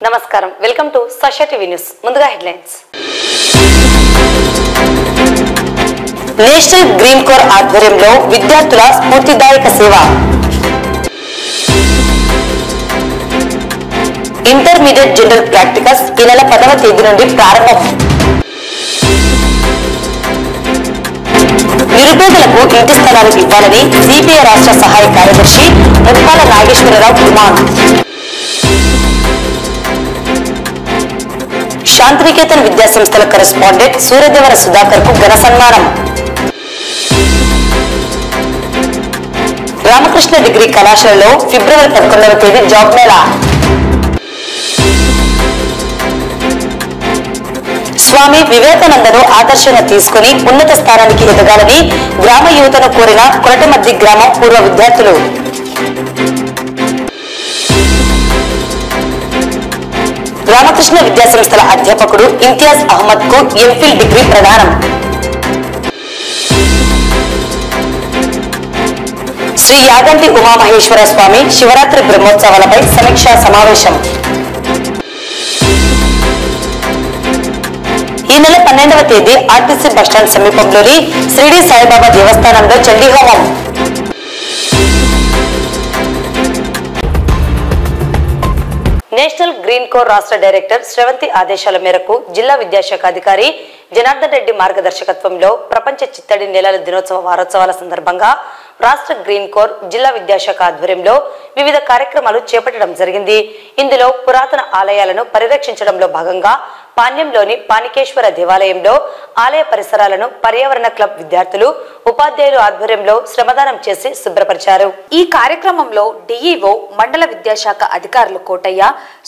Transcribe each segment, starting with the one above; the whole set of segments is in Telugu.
నమస్కారం, వెల్కమ్ టు సష టీవీ న్యూస్. ముందుగా హెడ్లైన్స్. నేషనల్ గ్రీన్ కోర్ ఆధ్వర్యంలో విద్యార్థుల స్ఫూర్తిదాయక సేవ. ఇంటర్మీడియట్ జనరల్ ప్రాక్టికల్స్ ఈ నెల 10వ తేదీ నుండి ప్రారంభం. నిరుపేదలకు ఇంటి స్థలాలు ఇవ్వాలని సిపిఐ రాష్ట్ర సహాయ కార్యదర్శి ముప్పాల నాగేశ్వరరావు డిమాండ్. శాంతినికేతన్ విద్యాసంస్థల కరెస్పాండెంట్ సూర్యదేవర సుధాకర్ కు ఘన సన్మానం. రామకృష్ణ డిగ్రీ కళాశాలలో ఫిబ్రవరి 11వ తేదీ జాబ్ మేళా. స్వామి వివేకానందను ఆదర్శంగా తీసుకుని ఉన్నత స్థానానికి ఎదగాలని గ్రామ యువతను కోరిన కొరటమద్ది గ్రామం పూర్వ విద్యార్థులు. రామకృష్ణ విద్యాసంస్థల అధ్యాపకుడు ఇంతియాజ్ అహ్మద్ కు ఎంఫిల్ డిగ్రీ ప్రదానం. శ్రీ యాగంటి ఉమామహేశ్వర స్వామి శివరాత్రి బ్రహ్మోత్సవాలపై సమీక్షా సమావేశం. ఈ నెల 12వ తేదీ ఆర్టీసీ బస్టాండ్ సమీపంలోని శ్రీడి సాయిబాబా దేవస్థానంలో చండీ హోమం. నేషనల్ గ్రీన్ కోర్ రాష్ట్ర డైరెక్టర్ శ్రవంతి ఆదేశాల మేరకు జిల్లా విద్యాశాఖ అధికారి జనార్దన్ రెడ్డి మార్గదర్శకత్వంలో ప్రపంచ చిత్తడి నేలల దినోత్సవ వారోత్సవాల సందర్భంగా రాష్ట్ర గ్రీన్ కోర్ జిల్లా విద్యాశాఖ ఆధ్వర్యంలో వివిధ కార్యక్రమాలు చేపట్టడం జరిగింది. ఇందులో పురాతన ఆలయాలను పరిరక్షించడంలో భాగంగా పాణ్యంలోని పానికేశ్వర దేవాలయంలో ఆలయ పరిసరాలను పర్యావరణ క్లబ్ విద్యార్థులు ఉపాధ్యాయులు ఆధ్వర్యంలో శ్రమదానం చేసి శుభ్రపరిచారు. ఈ కార్యక్రమంలో డిఈఓ మండల విద్యాశాఖ అధికారులు కోటయ్య,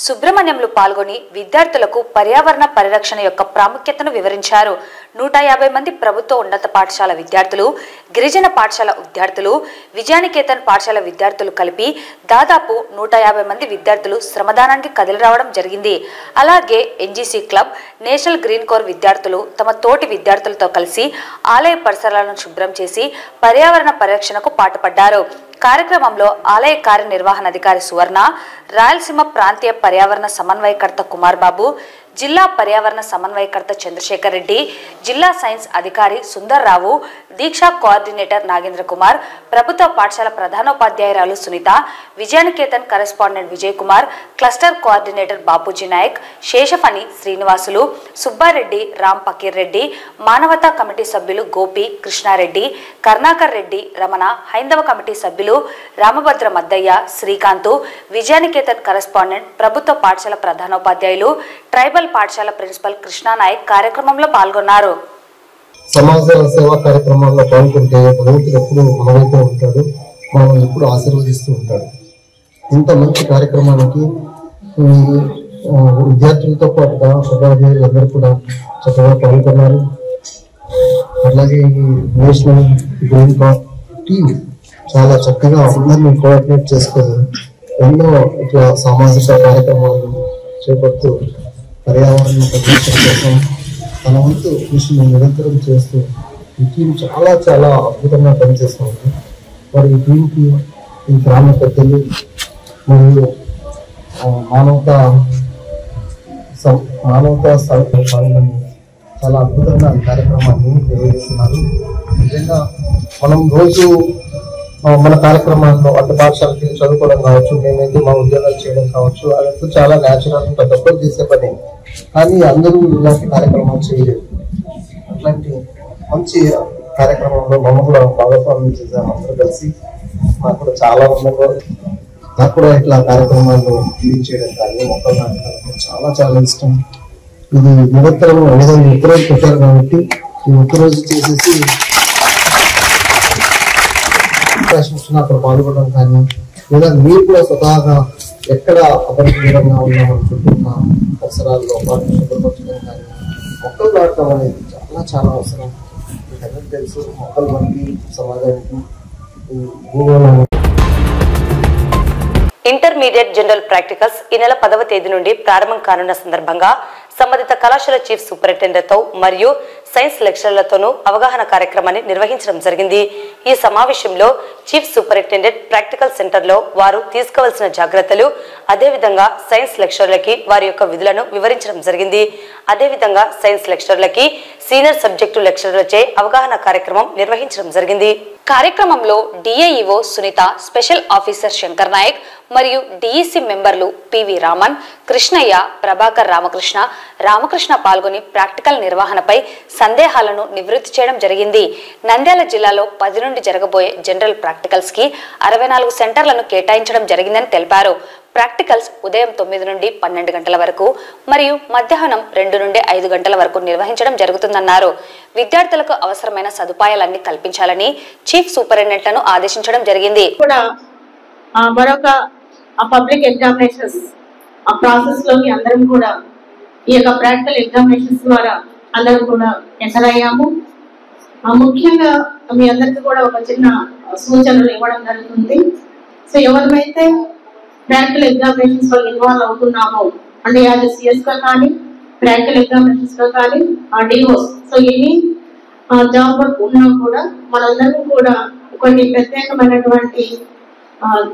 సుబ్రహ్మణ్యంలు పాల్గొని విద్యార్థులకు పర్యావరణ పరిరక్షణ యొక్క ప్రాముఖ్యతను వివరించారు. 150 మంది ప్రభుత్వ ఉన్నత పాఠశాల విద్యార్థులు, గిరిజన పాఠశాల విద్యార్థులు, విజయానికేతన్ పాఠశాల విద్యార్థులు కలిపి దాదాపు 150 మంది విద్యార్థులు శ్రమదానానికి కదిలి రావడం జరిగింది. అలాగే NGC club, national green core విద్యార్థులు తమ తోటి విద్యార్థులతో కలిసి ఆలయ పరిసరాలను శుభ్రం చేసి పర్యావరణ పరిరక్షణకు పాటుపడ్డారు. కార్యక్రమంలో ఆలయ కార్యనిర్వహణాధికారి సువర్ణ, రాయలసీమ ప్రాంతీయ పర్యావరణ సమన్వయకర్త కుమార్ బాబు, జిల్లా పర్యావరణ సమన్వయకర్త చంద్రశేఖర్ రెడ్డి, జిల్లా సైన్స్ అధికారి సుందర్ రావు, దీక్షా కోఆర్డినేటర్ నాగేంద్ర కుమార్, ప్రభుత్వ పాఠశాల ప్రధానోపాధ్యాయురాలు Sunitha, Vijayaniketan correspondent Vijay Kumar, cluster coordinator Bapuji Nayak, Seshaphani Srinivasulu, Subbareddy, Ram Pakeer Reddy, Manavatha committee సభ్యులు గోపి, కృష్ణారెడ్డి, కరుణాకర్ రెడ్డి, రమణ, హైందవ కమిటీ సభ్యులు రామభద్ర మద్దయ్య, శ్రీకాంత్, విజయానికేతన్ కరెస్పాండెంట్, ప్రభుత్వ పాఠశాల ప్రధానోపాధ్యాయులు, ట్రైబల్ పాఠశాల ప్రిన్సిపల్ కృష్ణానాయక్ కార్యక్రమంలో పాల్గొన్నారు. సమాజ సేవా కార్యక్రమాల్లో పాల్గొంటే భగవంతుడు ఎప్పుడు మనమైతే ఉంటాడు, మనం ఎప్పుడు ఆశీర్వదిస్తూ ఉంటాడు. ఇంత మంచి కార్యక్రమానికి విద్యార్థులతో పాటుగా ఉపాధ్యాయులు అందరూ కూడా చక్కగా పాల్గొన్నారు. అలాగే ఈ నేషనల్ గ్రీన్ కోర్ టీం చాలా చక్కగా అందరినీ కోఆర్డినేట్ చేసుకొని ఎన్నో ఇట్లా సామాజిక కార్యక్రమాలు చేపడుతూ పర్యావరణ పరిరక్షణ కోసం తన వంతు కృషిని నిరంతరం చేస్తూ ఈ టీం చాలా చాలా అద్భుతంగా పనిచేస్తుంది. మరి ఈ టీంకి ఈ గ్రామ పెద్దలు మరియు మానవతా పాల్గొని చాలా అద్భుతంగా ఈ కార్యక్రమాన్ని నిర్వహిస్తున్నారు. నిజంగా మనం రోజు మన కార్యక్రమాల్లో అటు పాఠశాలకి చదువుకోవడం కావచ్చు, మేమైతే మా ఉద్యోగాలు చేయడం కావచ్చు, అదంతా చాలా న్యాచురల్ ప్రతి ఒక్కరు చేసే పని. కానీ అందరూ ఇలాంటి కార్యక్రమాలు చేయలేదు. అట్లాంటి మంచి కార్యక్రమంలో మమ్మల్ని కూడా భాగస్వామ్యం చేశాము అందరూ కలిసి. నాకు కూడా చాలా ఆనందంగా, నాకు కూడా ఇట్లా కార్యక్రమాల్లో క్లీన్ చేయడం కానీ మొక్కలు నాటడం చాలా చాలా ఇష్టం. ఇది నిరంతరం ఏదైనా ఒక్కరోజు పెట్టారు కాబట్టి ఈ ఒక్కరోజు చేసేసి అక్కడ పాల్గొనడం కానీ, లేదా మీరు కూడా స్వతహాగా ఎక్కడ అపరిశుభ్రంగా ఉన్నామనుకుంటున్న పరిసరాల్లో వాటిని శుభ్రపరచడం కానీ, మొక్కలు నాటడం అనేది చాలా చాలా అవసరం. మీకు అందరికీ తెలుసు, మొక్కలు మనకి సమాజానికి భూగోళానికి. ఇంటర్మీడియట్ జనరల్ ప్రాక్టికల్స్ ఈ నెల 10వ తేదీ నుండి ప్రారంభం కానున్న సందర్భంగా సంబంధిత కళాశాల చీఫ్ సూపరింటెండెంట్తో మరియు సైన్స్ లెక్చరర్లతోనూ అవగాహన కార్యక్రమాన్ని నిర్వహించడం జరిగింది. ఈ సమావేశంలో చీఫ్ సూపరింటెండెంట్ ప్రాక్టికల్ సెంటర్లో వారు తీసుకోవాల్సిన జాగ్రత్తలు, అదేవిధంగా సైన్స్ లెక్చరర్లకి వారి యొక్క విధులను వివరించడం జరిగింది. అదేవిధంగా సైన్స్ లెక్చరర్లకి సీనియర్ సబ్జెక్టు లెక్చరర్లచే అవగాహన కార్యక్రమం నిర్వహించడం జరిగింది. కార్యక్రమంలో DIEO Sunitha, special officer Shankar Nayak మరియు డిఈసి మెంబర్లు పివి రామన్, కృష్ణయ్య, ప్రభాకర్ రామకృష్ణ పాల్గొని ప్రాక్టికల్ నిర్వహణపై సందేహాలను నివృత్తి చేయడం జరిగింది. నంద్యాల జిల్లాలో 10 నుండి జరగబోయే జనరల్ ప్రాక్టికల్స్ కి 64 సెంటర్లను కేటాయించడం జరిగిందని తెలిపారు. ప్రాక్టికల్స్ ఉదయం 9 నుండి 12 గంటల వరకు మరియు మధ్యాహ్నం 2 నుండి 5 గంటల వరకు నిర్వహించడం జరుగుతుందన్నారు. విద్యార్థులకు అవసరమైన సదుపాయాలన్నీ కల్పించాలని చీఫ్ సూపరింటెండెంట్లను ఆదేశించడం జరిగింది. మరొక పబ్లిక్ ఎగ్జామినేషన్స్ ప్రాసెస్ లోకి అందరం కూడా ఈ యొక్క ప్రాక్టికల్ ఎగ్జామినేషన్స్ ద్వారా అందరం కూడా ఎంటర్ అయ్యాము. ముఖ్యంగా మీ అందరికీ కూడా ఒక చిన్న సూచనలు ఇవ్వడం జరుగుతుంది. సో ఎవరైతే ప్రాక్టికల్ ఎగ్జామినేషన్స్ లో ఇన్వాల్వ్ అవుతున్నామో అంటే యాజ్ సిఎస్ గా కానీ ప్రాక్టికల్ ఎగ్జామినేషన్స్ లో కానీ DOs, so any job work ఉన్నా కూడా మనందరం కూడా కొన్ని ప్రత్యేకమైనటువంటి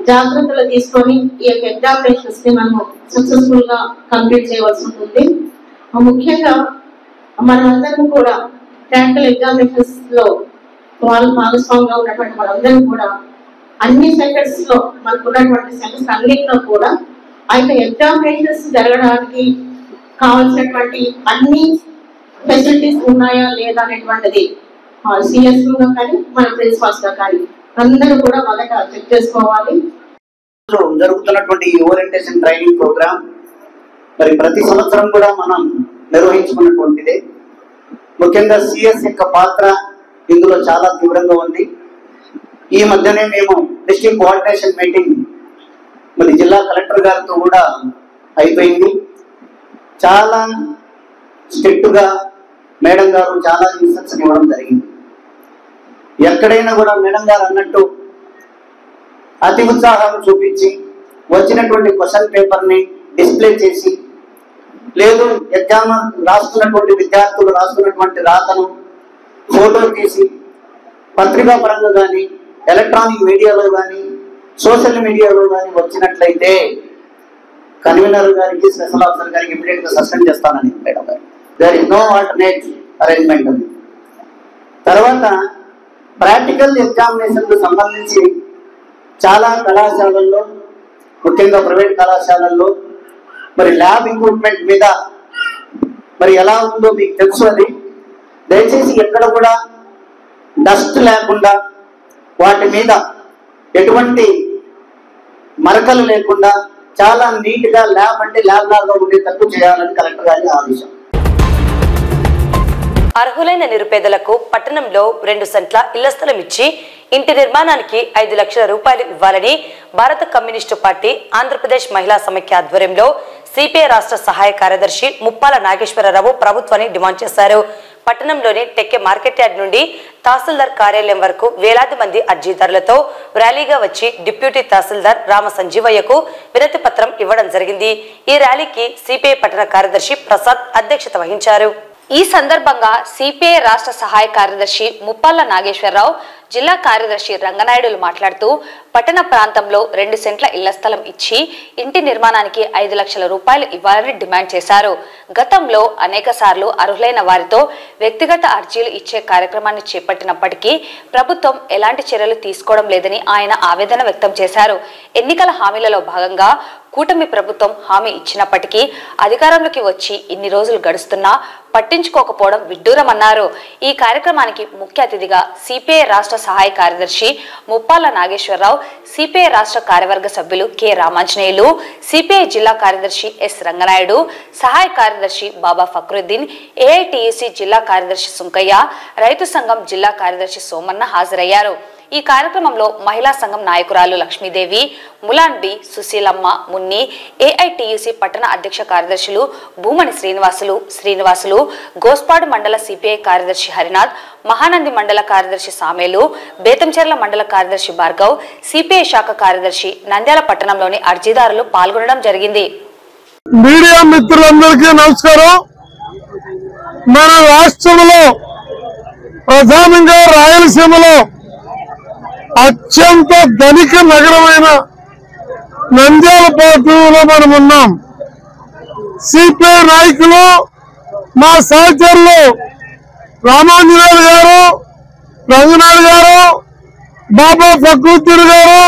జాగ్రత్తలు తీసుకొని ఈ యొక్క ఎగ్జామినేషన్స్ ని మనము సక్సెస్ఫుల్ గా కంప్లీట్ చేయవలసి ఉంటుంది. ముఖ్యంగా మనమందరం కూడా ప్రాక్టికల్ ఎగ్జామినేషన్స్ లో వాళ్ళు భాగస్వామిగా ఉన్నటువంటి వాళ్ళందరూ కూడా అన్ని సెంటర్స్ లో మనకు ఉన్నటువంటి సెంటర్స్ అన్నింటిలో కూడా ఆ యొక్క ఎగ్జామినేషన్స్ జరగడానికి కావాల్సినటువంటి అన్ని ఫెసిలిటీస్ ఉన్నాయా లేదా అనేటువంటిది సిఎస్ గా కానీ మన ప్రిన్సిపాల్స్ గా కానీ అందరూ కూడా మొదట చెక్ చేసుకోవాలి. జరుగుతున్నటువంటి ఓరియంటేషన్ ట్రైనింగ్ ప్రోగ్రామ్ మరి ప్రతి సంవత్సరం కూడా మనం నిర్వహించుకున్నటువంటిదే. ముఖ్యంగా సిఎస్ యొక్క పాత్ర ఇందులో చాలా తీవ్రంగా ఉంది. ఈ మధ్యనే మేము డిస్ట్రిక్ట్ కోఆర్డినేషన్ మీటింగ్ మరి జిల్లా కలెక్టర్ గారితో కూడా అయిపోయింది. చాలా స్ట్రిక్ట్ గా మేడం గారు చాలా ఇన్స్ట్రక్షన్ ఇవ్వడం జరిగింది. ఎక్కడైనా కూడా మేడం గారు అన్నట్టు అతి ఉత్సాహం చూపించి వచ్చినటువంటి క్వశ్చన్ పేపర్ ని డిస్ప్లే చేసి, లేదు ఎగ్జామ్ రాస్తున్నటువంటి విద్యార్థులు రాస్తున్నటువంటి రాతను ఫోటో తీసి పత్రికా పరంగా కానీ ఎలక్ట్రానిక్ మీడియాలో కానీ సోషల్ మీడియాలో కానీ వచ్చినట్లయితే కన్వీనర్ గారికి స్పెషల్ ఆఫీసర్ గారికి ఇమీడియట్ గా సస్పెండ్ చేస్తానని మేడం గారు. There is no alternate arrangement ఉంది. తర్వాత ప్రాక్టికల్ ఎగ్జామినేషన్ కు సంబంధించి చాలా కళాశాలల్లో, ముఖ్యంగా ప్రైవేట్ కళాశాలల్లో మరి ల్యాబ్ ఎక్విప్మెంట్ మీద మరి ఎలా ఉందో మీకు తెలుసు. అది దయచేసి ఎక్కడ కూడా డస్ట్ లేకుండా, వాటి మీద ఎటువంటి మరకలు లేకుండా చాలా నీట్ గా ల్యాబ్ అంటే ల్యాబ్ లాగా ఉండేటట్టు చేయాలని కలెక్టర్ గారి ఆదేశం. అర్హులైన నిరుపేదలకు పట్టణంలో 2 సెంట్ల ఇళ్ల స్థలం ఇచ్చి ఇంటి నిర్మాణానికి 5 లక్షల రూపాయలు ఇవ్వాలని భారత కమ్యూనిస్టు పార్టీ ఆంధ్రప్రదేశ్ మహిళా సమైక్య ఆధ్వర్యంలో సిపిఐ రాష్ట్ర సహాయ కార్యదర్శి ముప్పాల నాగేశ్వరరావు ప్రభుత్వాన్ని డిమాండ్ చేశారు. పట్టణంలోని టెక్కే మార్కెట్ యార్డ్ నుండి తహసీల్దార్ కార్యాలయం వరకు వేలాది మంది అర్జీదారులతో ర్యాలీగా వచ్చి డిప్యూటీ తహసీల్దార్ రామ సంజీవయ్యకు వినతి పత్రం ఇవ్వడం జరిగింది. ఈ ర్యాలీకి సిపిఐ పట్టణ కార్యదర్శి ప్రసాద్ అధ్యక్షత వహించారు. ఈ సందర్భంగా సిపిఐ రాష్ట్ర సహాయ కార్యదర్శి ముప్పాల నాగేశ్వరరావు, జిల్లా కార్యదర్శి రంగనాయుడులు మాట్లాడుతూ పట్టణ ప్రాంతంలో 2 సెంట్ల ఇళ్ల స్థలం ఇచ్చి ఇంటి నిర్మాణానికి 5 లక్షల రూపాయలు ఇవ్వాలని డిమాండ్ చేశారు. గతంలో అనేక సార్లు అర్హులైన వారితో వ్యక్తిగత అర్జీలు ఇచ్చే కార్యక్రమాన్ని చేపట్టినప్పటికీ ప్రభుత్వం ఎలాంటి చర్యలు తీసుకోవడం లేదని ఆయన ఆవేదన వ్యక్తం చేశారు. ఎన్నికల హామీలలో భాగంగా కూటమి ప్రభుత్వం హామీ ఇచ్చినప్పటికీ అధికారంలోకి వచ్చి ఇన్ని రోజులు గడుస్తున్నా పట్టించుకోకపోవడం విడ్డూరమన్నారు. ఈ కార్యక్రమానికి ముఖ్య అతిథిగా సిపిఐ రాష్ట్ర సహాయ కార్యదర్శి ముప్పాల నాగేశ్వరరావు, సిపిఐ రాష్ట్ర కార్యవర్గ సభ్యులు కె రామాంజనేయులు, సిపిఐ జిల్లా కార్యదర్శి ఎస్ రంగనాయుడు, సహాయ కార్యదర్శి బాబా ఫక్రుద్దీన్, ఏఐటియుసి జిల్లా కార్యదర్శి సుంకయ్య, రైతు సంఘం జిల్లా కార్యదర్శి సోమన్న హాజరయ్యారు. ఈ కార్యక్రమంలో మహిళా సంఘం నాయకురాలు లక్ష్మీదేవి, ములాన్ బి, సుశీలమ్మ, మున్ని, ఏఐటియుసి పట్టణ అధ్యక్ష కార్యదర్శులు భూమణి శ్రీనివాసులు, గోస్పాడు మండల సిపిఐ కార్యదర్శి హరినాథ్, మహానంది మండల కార్యదర్శి సామేలు, బేతంచెర్ల మండల కార్యదర్శి భార్గవ్, సిపిఐ శాఖ కార్యదర్శి నంద్యాల పట్టణంలోని అర్జీదారులు పాల్గొనడం జరిగింది. మీడియా మిత్రులందరికీ నమస్కారం. మన రాష్ట్రంలో ప్రధానంగా రాయలసీమలో అత్యంత ధనిక నగరమైన నంద్యాల పట్టణంలో మనం ఉన్నాం. సిపిఐ నాయకులు మా సహచరులు రామాంజనేయులు గారు, రంగనాథ్ గారు, బాబా ఫక్రుద్దీన్ గారు,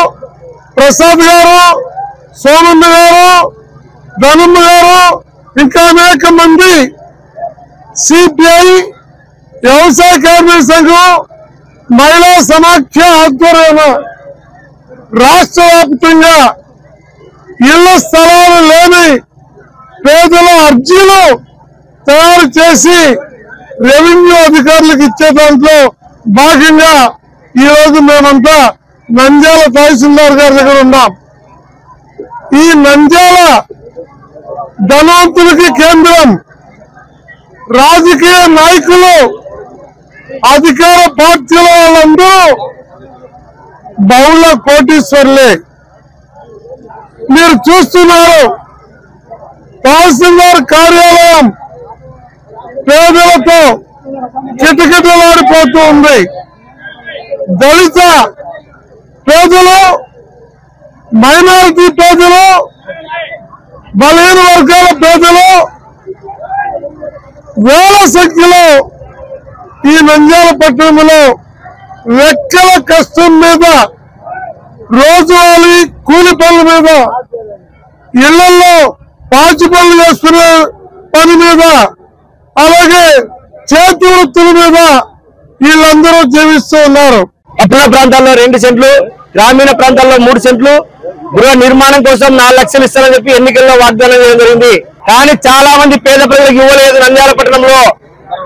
ప్రసాద్ గారు, సోమన్న గారు, ధనమ్మ గారు, ఇంకా అనేక మంది సిపిఐ, వ్యవసాయ కార్మిక సంఘం, మహిళా సమాఖ్య ఆధ్వర్యాన రాష్ట్ర వ్యాప్తంగా ఇళ్ల స్థలాలు లేని పేదల అర్జీలు తయారు చేసి రెవెన్యూ అధికారులకు ఇచ్చే దాంట్లో భాగంగా ఈరోజు మేమంతా నంద్యాల తహసీల్దార్ గారి దగ్గర ఉన్నాం. ఈ నంద్యాల ధనవంతులకి కేంద్రం. రాజకీయ నాయకులు, అధికార పార్టీల వాళ్ళందరూ బహుళ కోటీశ్వర్లే. మీరు చూస్తున్నారు, తహసీల్దార్ కార్యాలయం పేదలతో కిటకిటలాడిపోతూ ఉంది. దళిత పేదలు, మైనారిటీ పేదలు, బలహీన వర్గాల పేదలు వేల సంఖ్యలో ఈ నంద్యాల పట్టణంలో రెక్కల కష్టం మీద, రోజువారీ కూలి పనుల మీద, ఇళ్లలో పాచి పనులు చేసుకునే పని మీద, అలాగే చేతి వృత్తుల మీద వీళ్ళందరూ జీవిస్తూ ఉన్నారు. పట్టణ ప్రాంతాల్లో 2 సెంట్లు, గ్రామీణ ప్రాంతాల్లో 3 సెంట్లు గృహ నిర్మాణం కోసం 4 లక్షలు ఇస్తారని చెప్పి ఎన్నికల్లో వాగ్దానం చేయడం జరిగింది. కానీ చాలా మంది పేద ప్రజలకు ఇవ్వలేదు. నంద్యాల పట్టణంలో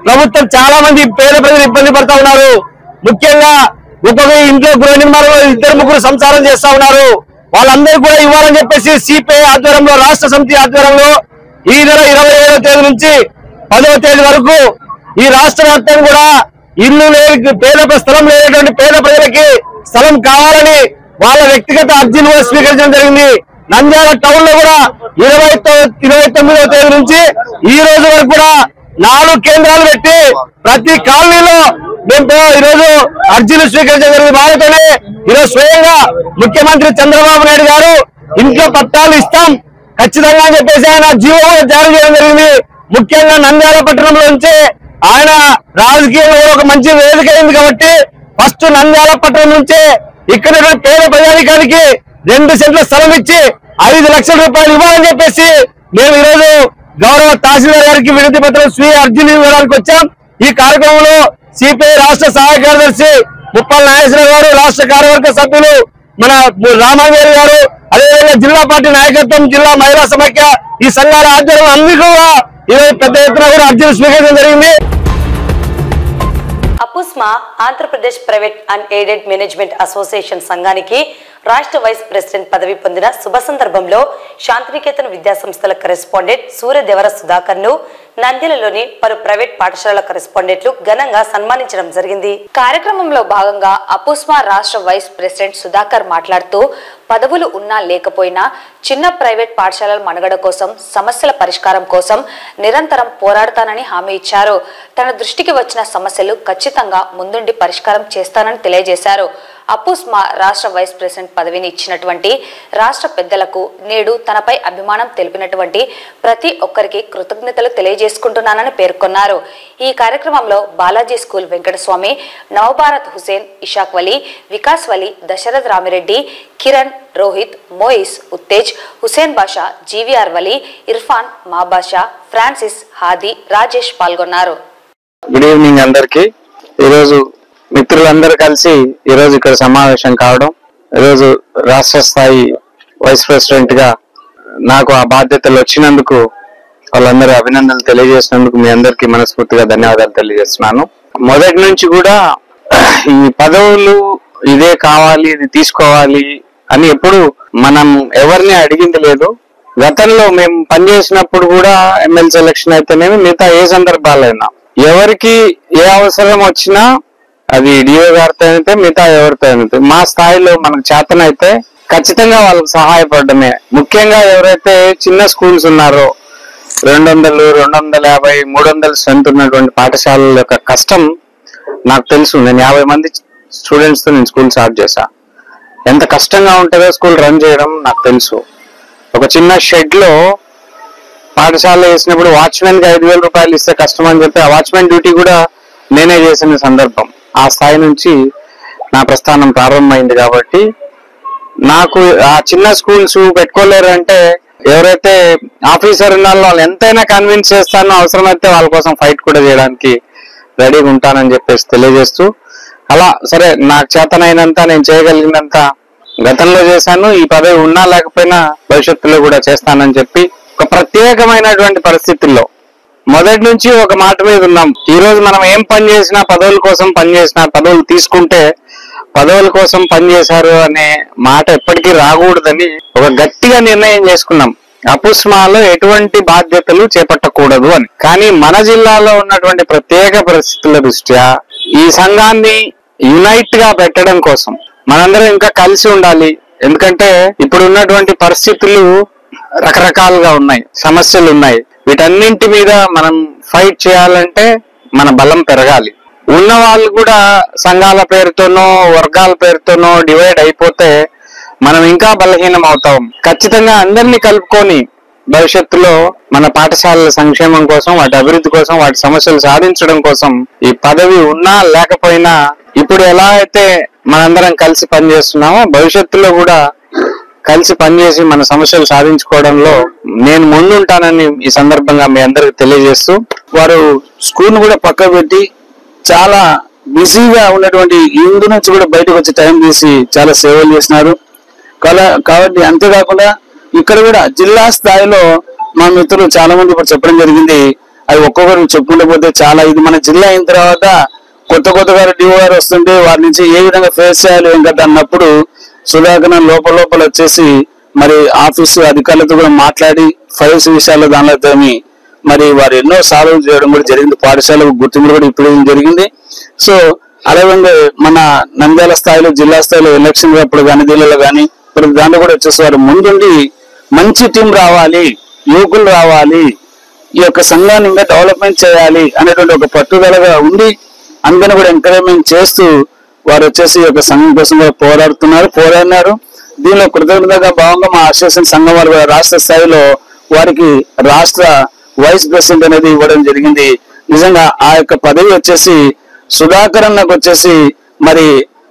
ప్రభుత్వం చాలా మంది పేద ప్రజలు ఇబ్బంది పడతా ఉన్నారు. ముఖ్యంగా ఒక్కొక్క ఇంట్లో గృహ నిర్మాణంలో 2-3 సంసారం చేస్తా ఉన్నారు. వాళ్ళందరూ కూడా ఇవ్వాలని చెప్పేసి సిపిఐ ఆధ్వర్యంలో, రాష్ట్ర సమితి ఆధ్వర్యంలో ఈ నెల 27వ తేదీ నుంచి 10వ తేదీ వరకు ఈ రాష్ట్ర వ్యాప్తంగా కూడా ఇల్లు లేని స్థలం లేనటువంటి పేద ప్రజలకి స్థలం కావాలని వాళ్ళ వ్యక్తిగత అర్జీలు కూడా స్వీకరించడం జరిగింది. నంద్యాల టౌన్ లో కూడా 29వ తేదీ నుంచి ఈ రోజు వరకు కూడా 4 కేంద్రాలు పెట్టి ప్రతి కాలనీలో మేము ఈరోజు అర్జీలు స్వీకరించడం జరిగింది. వాళ్ళతోనే ఈరోజు స్వయంగా ముఖ్యమంత్రి చంద్రబాబు నాయుడు గారు ఇంట్లో పట్టాలు ఇస్తాం ఖచ్చితంగా అని చెప్పేసి ఆయన జీవో కూడా జారీ చేయడం జరిగింది. ముఖ్యంగా నంద్యాల పట్టణంలో నుంచి ఆయన రాజకీయంలో ఒక మంచి వేదిక అయింది కాబట్టి ఫస్ట్ నంద్యాల పట్టణం నుంచే ఇక్కడ పేద ప్రజానికానికి 2 సెంట్ల స్థలం ఇచ్చి 5 లక్షల రూపాయలు ఇవ్వాలని చెప్పేసి మేము ఈరోజు గౌరవ తహసీల్దార్ గారికి వినతి పత్రం స్వీయ అర్జీలు ఇవ్వడానికి వచ్చాం. ఈ కార్యక్రమంలో సిపిఐ రాష్ట్ర సహాయ కార్యదర్శి ముప్పల నాగేశ్వరరావు గారు, రాష్ట్ర కార్యవర్గ సభ్యులు మన రామాంజనేయులు గారు, అదేవిధంగా జిల్లా పార్టీ నాయకత్వం, జిల్లా మహిళా సమాఖ్య, ఈ సంఘాల ఆధ్వర్యంలో అన్ని కూడా ఈరోజు పెద్ద ఎత్తున కూడా అర్జీలు స్వీకరించడం జరిగింది. అపుస్మా Andhra Pradesh private and aided management association సంఘానికి రాష్ట్ర వైస్ ప్రెసిడెంట్ పదవి పొందిన శుభ సందర్భంలో శాంతినికేతన్ విద్యా సంస్థల కరెస్పాండెంట్ సూర్యదేవర సుధాకర్ ను నంద్యాలలోని పలు ప్రైవేట్ పాఠశాలల కరెస్పాండెంట్లు ఘనంగా సన్మానించడం జరిగింది. కార్యక్రమంలో భాగంగా అపుస్మా రాష్ట్ర వైస్ ప్రెసిడెంట్ సుధాకర్ మాట్లాడుతూ పదవులు ఉన్నా లేకపోయినా చిన్న ప్రైవేట్ పాఠశాలల మనుగడ కోసం, సమస్యల పరిష్కారం కోసం నిరంతరం పోరాడతానని హామీ ఇచ్చారు. తన దృష్టికి వచ్చిన సమస్యలు ఖచ్చితంగా ముందుండి పరిష్కారం చేస్తానని తెలియజేశారు. అపుస్మా రాష్ట్ర వైస్ ప్రెసిడెంట్ పదవిని ఇచ్చినటువంటి రాష్ట్ర పెద్దలకు, నేడు తనపై అభిమానం తెలిపినటువంటి ప్రతి ఒక్కరికి కృతజ్ఞతలు తెలియజేసుకుంటున్నానని పేర్కొన్నారు. ఈ కార్యక్రమంలో బాలాజీ స్కూల్ వెంకటస్వామి, నవభారత్ హుసేన్, ఇషాక్ వలీ, వికాస్ వలీ, దశరథ్ రామిరెడ్డి, కిరణ్, రోహిత్, మోయిస్, ఉత్తేజ్, హుసేన్ బాషా, జీవీఆర్ వలీ, ఇర్ఫాన్, మాబాషా, ఫ్రాన్సిస్, హాది, రాజేష్ పాల్గొన్నారు. గుడ్ ఈవినింగ్ అందరికి. ఈరోజు మిత్రులందరూ కలిసి ఈరోజు ఇక్కడ సమావేశం కావడం, ఈరోజు రాష్ట్ర స్థాయి వైస్ ప్రెసిడెంట్ గా నాకు ఆ బాధ్యతలు వచ్చినందుకు వాళ్ళందరూ అభినందనలు తెలియజేసినందుకు మీ అందరికీ మనస్ఫూర్తిగా ధన్యవాదాలు తెలియజేస్తున్నాను. మొదటి నుంచి కూడా ఈ పదవులు ఇదే కావాలి, ఇది తీసుకోవాలి అని ఎప్పుడు మనం ఎవరిని అడిగింది లేదు. గతంలో మేము పనిచేసినప్పుడు కూడా ఎమ్మెల్సీ ఎలక్షన్ అయితేనేమి, మిగతా ఏ సందర్భాలైనా ఎవరికి ఏ అవసరం వచ్చినా అది డిఓ గారితో అయితే, మిగతా ఎవరితో అయితే, మా స్థాయిలో మనకు చేతనైతే ఖచ్చితంగా వాళ్ళకి సహాయపడమే. ముఖ్యంగా ఎవరైతే చిన్న స్కూల్స్ ఉన్నారో 200, 250, 300 స్ట్రెంత్ ఉన్నటువంటి పాఠశాలల యొక్క కష్టం నాకు తెలుసు. నేను 50 మంది స్టూడెంట్స్ తో నేను స్కూల్ స్టార్ట్ చేశా. ఎంత కష్టంగా ఉంటుందో స్కూల్ రన్ చేయడం నాకు తెలుసు. ఒక చిన్న షెడ్ లో పాఠశాల వేసినప్పుడు వాచ్మెన్ కి 5,000 రూపాయలు ఇస్తే కష్టం అని చెప్పి ఆ వాచ్మెన్ డ్యూటీ కూడా నేనే చేసిన సందర్భం. ఆ స్థాయి నుంచి నా ప్రస్థానం ప్రారంభమైంది. కాబట్టి నాకు ఆ చిన్న స్కూల్స్ పెట్టుకోలేరు అంటే ఎవరైతే ఆఫీసర్ ఉన్నారో వాళ్ళు ఎంతైనా కన్విన్స్ చేస్తానో, అవసరమైతే వాళ్ళ కోసం ఫైట్ కూడా చేయడానికి రెడీగా ఉంటానని చెప్పేసి తెలియజేస్తూ, అలా సరే నాకు చేతనైనంత నేను చేయగలిగినంత గతంలో చేశాను. ఈ పదవి ఉన్నా లేకపోయినా భవిష్యత్తులో కూడా చేస్తానని చెప్పి ఒక ప్రత్యేకమైనటువంటి పరిస్థితుల్లో మొదటి నుంచి ఒక మాట మీద ఉన్నాం. ఈ రోజు మనం ఏం పని చేసినా పదవుల కోసం పనిచేసినా, పదవులు తీసుకుంటే పదవుల కోసం పనిచేశారు అనే మాట ఎప్పటికీ రాకూడదని ఒక గట్టిగా నిర్ణయం చేసుకున్నాం. అపుస్మాలో ఎటువంటి బాధ్యతలు చేపట్టకూడదు అని. కానీ మన జిల్లాలో ఉన్నటువంటి ప్రత్యేక పరిస్థితుల దృష్ట్యా ఈ సంఘాన్ని యునైట్ గా పెట్టడం కోసం మనందరం ఇంకా కలిసి ఉండాలి. ఎందుకంటే ఇప్పుడు ఉన్నటువంటి పరిస్థితులు రకరకాలుగా ఉన్నాయి, సమస్యలు ఉన్నాయి. వీటన్నింటి మీద మనం ఫైట్ చేయాలంటే మన బలం పెరగాలి. ఉన్న వాళ్ళు కూడా సంఘాల పేరుతోనో వర్గాల పేరుతోనో డివైడ్ అయిపోతే మనం ఇంకా బలహీనం అవుతాం. ఖచ్చితంగా అందరినీ కలుపుకొని భవిష్యత్తులో మన పాఠశాలల సంక్షేమం కోసం, వాటి అభివృద్ధి కోసం, వాటి సమస్యలు సాధించడం కోసం ఈ పదవి ఉన్నా లేకపోయినా ఇప్పుడు ఎలా అయితే మనందరం కలిసి పనిచేస్తున్నామో భవిష్యత్తులో కూడా కలిసి పనిచేసి మన సమస్యలు సాధించుకోవడంలో నేను ముందుంటానని ఈ సందర్భంగా మీ అందరికి తెలియజేస్తూ, వారు స్కూల్ కూడా పక్క పెట్టి చాలా బిజీగా ఉన్నటువంటి ఇందు నుంచి కూడా బయటకు వచ్చి టైం తీసి చాలా సేవలు చేసినారు. కాబట్టి అంతేకాకుండా ఇక్కడ కూడా జిల్లా స్థాయిలో మా మిత్రులు చాలా మంది ఇప్పుడు చెప్పడం జరిగింది. అది ఒక్కొక్కరు చెప్పుకుంటూ పోతే చాలా, ఇది మన జిల్లా అయిన తర్వాత కొత్తగా డిఓ గారు వస్తుంటే వారి నుంచి ఏ విధంగా ఫేస్ చేయాలి ఏం కదా అన్నప్పుడు సుధాకర్ లోపల వచ్చేసి మరి ఆఫీసు అధికారులతో కూడా మాట్లాడి ఫైల్స్ విషయాల్లో దానిలో మరి వారు ఎన్నో సాల్వ్ చేయడం కూడా జరిగింది. పాఠశాల గుర్తింపు కూడా ఇప్పుడు జరిగింది. సో అలాగే మన నంద్యాల స్థాయిలో, జిల్లా స్థాయిలో ఎలక్షన్ అప్పుడు కానీ దీనిలో కానీ ప్రతి దాంట్లో కూడా వచ్చేసి వారు ముందుండి మంచి టీం రావాలి, యువకులు రావాలి, ఈ యొక్క సంఘాన్ని ఇంకా డెవలప్మెంట్ చేయాలి అనేటువంటి ఒక పట్టుదలగా ఉండి అందరిని కూడా ఎంకరేజ్మెంట్ చేస్తూ వారు వచ్చేసి ఈ యొక్క సంఘం కోసం పోరాడినారు. దీనిలో కృతజ్ఞతగా భాగంగా మా అసోసియేషన్ సంఘం వారు రాష్ట్ర స్థాయిలో వారికి రాష్ట్ర వైస్ ప్రెసిడెంట్ అనేది ఇవ్వడం జరిగింది. నిజంగా ఆ యొక్క పదవి వచ్చేసి సుధాకర్ అన్నకు వచ్చేసి మరి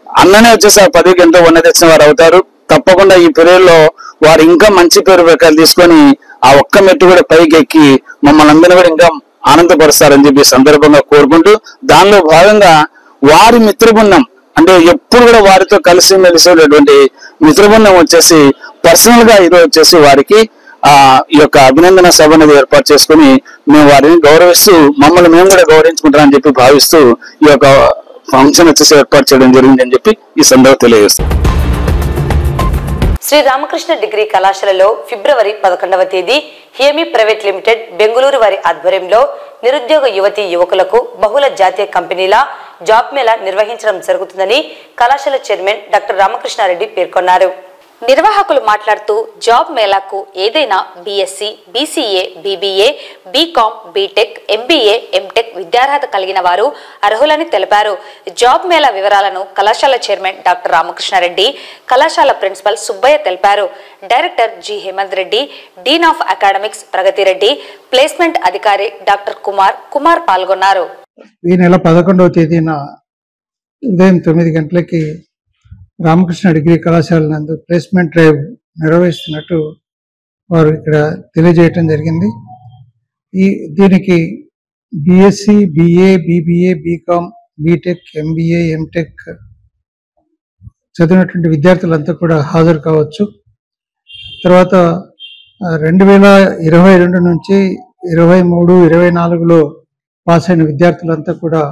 అన్ననే వచ్చేసి ఆ పదవికి ఎంతో ఉన్నత తెచ్చిన వారు అవుతారు. తప్పకుండా ఈ పీరియడ్ లో వారు ఇంకా మంచి పేరు ప్రకారం తీసుకొని ఆ ఒక్క మెట్టు కూడా పైకి ఎక్కి మమ్మల్ని అందరినీ కూడా ఇంకా ఆనందపరుస్తారని చెప్పి సందర్భంగా కోరుకుంటూ, దానిలో భాగంగా వారి మిత్రబృందం అంటే ఎప్పుడు కూడా వారితో కలిసి మెలిసేటటువంటి మిత్రబృందం వచ్చేసి పర్సనల్ గా ఈరోజు వచ్చేసి వారికి ఈ యొక్క అభినందన సభ అనేది ఏర్పాటు చేసుకుని మేము వారిని గౌరవిస్తూ మమ్మల్ని మేము కూడా గౌరవించుకుంటామని చెప్పి భావిస్తూ ఈ యొక్క ఫంక్షన్ వచ్చేసి ఏర్పాటు చేయడం జరిగింది అని చెప్పి ఈ సందర్భంగా తెలియజేస్తాం. శ్రీ రామకృష్ణ డిగ్రీ కళాశాలలో ఫిబ్రవరి 11వ తేదీ హేమి ప్రైవేట్ లిమిటెడ్ బెంగళూరు వారి ఆధ్వర్యంలో నిరుద్యోగ యువతీ యువకులకు బహుళ జాతీయ కంపెనీల జాబ్ మేళా నిర్వహించడం జరుగుతుందని కళాశాల చైర్మన్ డాక్టర్ రామకృష్ణారెడ్డి పేర్కొన్నారు. నిర్వాహకులు మాట్లాడుతూ జాబ్ మేళాకు ఏదైనా BSc, BCA, BBA, BCom, BTech, MBA, MTech విద్యార్హత కలిగిన వారు అర్హులని తెలిపారు. జాబ్ మేళా వివరాలను కళాశాల చైర్మన్ డాక్టర్ రామకృష్ణారెడ్డి, కళాశాల ప్రిన్సిపల్ సుబ్బయ్య తెలిపారు. Director G Hemanth Reddy, dean of academics Pragathi Reddy, placement అధికారి డాక్టర్ కుమార్ పాల్గొన్నారు. ఈ నెల 11వ తేదీన ఉదయం 9 గంటలకి రామకృష్ణ డిగ్రీ కళాశాల నందు ప్లేస్మెంట్ డ్రైవ్ నిర్వహిస్తున్నట్టు వారు ఇక్కడ తెలియజేయటం జరిగింది. దీనికి BSc, BA, BBA, BCom, BTech, MBA, MTech చదివినటువంటి విద్యార్థులంతా కూడా హాజరు కావచ్చు. తర్వాత 2022 నుంచి 23, 24లో పాస్ అయిన విద్యార్థులంతా కూడా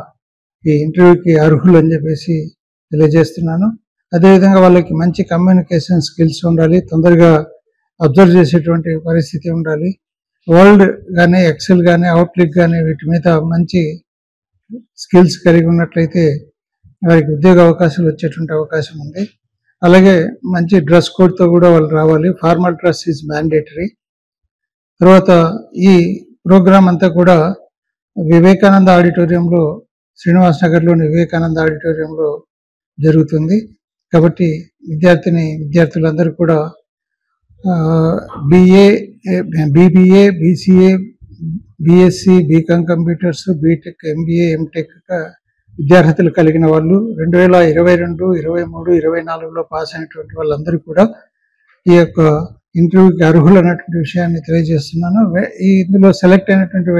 ఈ ఇంటర్వ్యూకి అర్హులు అని చెప్పేసి తెలియజేస్తున్నాను. అదేవిధంగా వాళ్ళకి మంచి కమ్యూనికేషన్ స్కిల్స్ ఉండాలి, తొందరగా అబ్జర్వ్ చేసేటువంటి పరిస్థితి ఉండాలి. వర్డ్ కానీ, ఎక్సెల్ కానీ, అవుట్లుక్ కానీ వీటి మీద మంచి స్కిల్స్ కలిగి ఉన్నట్లయితే వారికి ఉద్యోగ అవకాశాలు వచ్చేటువంటి అవకాశం ఉంది. అలాగే మంచి డ్రెస్ కోడ్తో కూడా వాళ్ళు రావాలి. Formal dress is mandatory. తర్వాత ఈ ప్రోగ్రాం అంతా కూడా వివేకానంద ఆడిటోరియంలో, శ్రీనివాస్ నగర్లోని వివేకానంద ఆడిటోరియంలో జరుగుతుంది. కాబట్టి విద్యార్థులందరూ కూడా BBA, BCA, BSc, BCom computers, BTech, MBA, MTech విద్యార్హతలు కలిగిన వాళ్ళు 2022, 23, 24లో పాస్ అయినటువంటి వాళ్ళందరూ కూడా ఈ యొక్క ఇంటర్వ్యూకి అర్హులు అన్నటువంటి విషయాన్ని తెలియజేస్తున్నాను. ఇందులో సెలెక్ట్ అయినటువంటి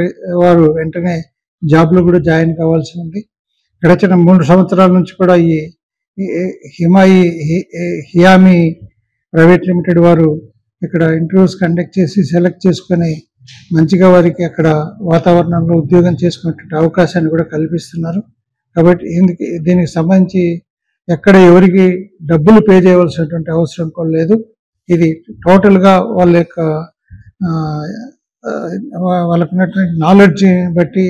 వారు వెంటనే జాబ్లో కూడా జాయిన్ కావాల్సి ఉంది. గడిచిన 3 సంవత్సరాల నుంచి కూడా ఈ హియామి ప్రైవేట్ లిమిటెడ్ వారు ఇక్కడ ఇంటర్వ్యూస్ కండక్ట్ చేసి సెలెక్ట్ చేసుకొని మంచిగా వారికి అక్కడ వాతావరణంలో ఉద్యోగం చేసుకునే అవకాశాన్ని కూడా కల్పిస్తున్నారు. కాబట్టి దీనికి సంబంధించి ఎక్కడ ఎవరికి డబ్బులు పే చేయవలసినటువంటి అవసరం కూడా లేదు. ఇది టోటల్గా వాళ్ళకున్నటువంటి నాలెడ్జ్ బట్టి